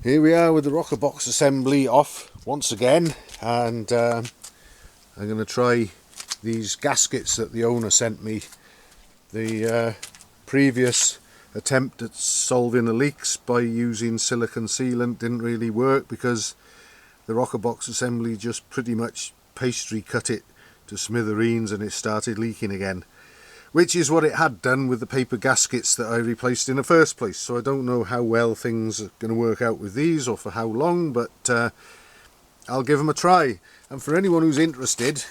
Here we are with the rocker box assembly off once again, and I'm going to try these gaskets that the owner sent me. The previous attempt at solving the leaks by using silicone sealant didn't really work because the rocker box assembly just pretty much pastry cut it to smithereens and it started leaking again, which is what it had done with the paper gaskets that I replaced in the first place. So I don't know how well things are going to work out with these or for how long, but I'll give them a try. And for anyone who's interested,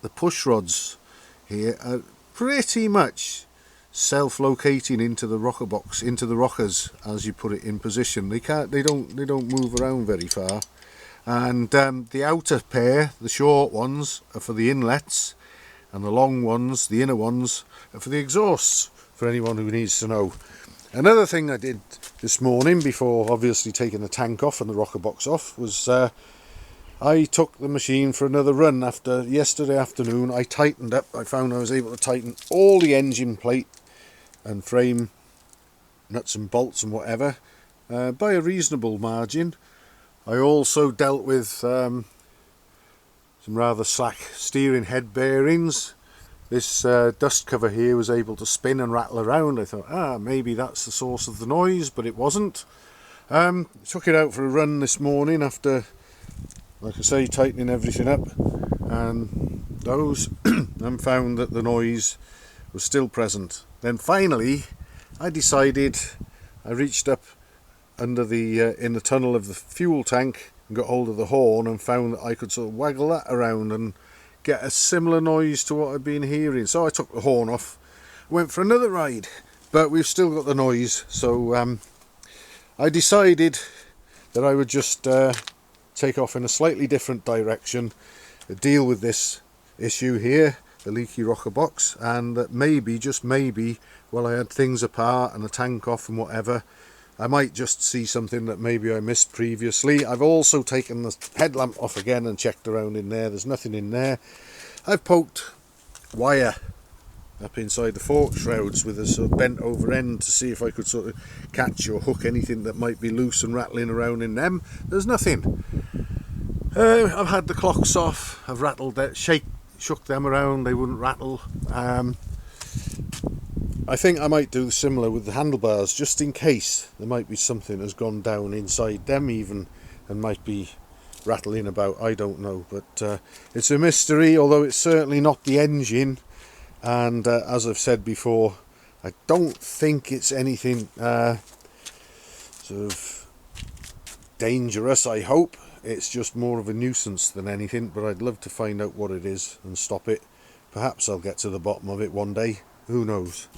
the push rods here are pretty much self-locating into the rocker box, into the rockers as you put it in position. They don't move around very far. And the outer pair, the short ones, are for the inlets, and the long ones, the inner ones, are for the exhausts, for anyone who needs to know. Another thing I did this morning, before obviously taking the tank off and the rocker box off, was I took the machine for another run. After yesterday afternoon, I tightened up. I found I was able to tighten all the engine plate and frame nuts and bolts and whatever by a reasonable margin. I also dealt with some rather slack steering head bearings. This dust cover here was able to spin and rattle around. I thought, maybe that's the source of the noise, but it wasn't. Took it out for a run this morning after, like I say, tightening everything up and those and found that the noise was still present. Then finally I decided, I reached up under the in the tunnel of the fuel tank and got hold of the horn and found that I could sort of waggle that around and get a similar noise to what I'd been hearing. So I took the horn off, went for another ride, but we've still got the noise. So I decided that I would just take off in a slightly different direction, deal with this issue here, the leaky rocker box, and that maybe, just maybe, while I had things apart and the tank off and whatever, I might just see something that maybe I missed previously. I've also taken the headlamp off again and checked around in there. There's nothing in there. I've poked wire up inside the fork shrouds with a sort of bent over end to see if I could sort of catch or hook anything that might be loose and rattling around in them. There's nothing. I've had the clocks off. I've rattled that, shook them around. They wouldn't rattle. I think I might do similar with the handlebars, just in case there might be something has gone down inside them even and might be rattling about. I don't know, but it's a mystery, although it's certainly not the engine. And as I've said before, I don't think it's anything sort of dangerous, I hope. It's just more of a nuisance than anything, but I'd love to find out what it is and stop it. Perhaps I'll get to the bottom of it one day. Who knows?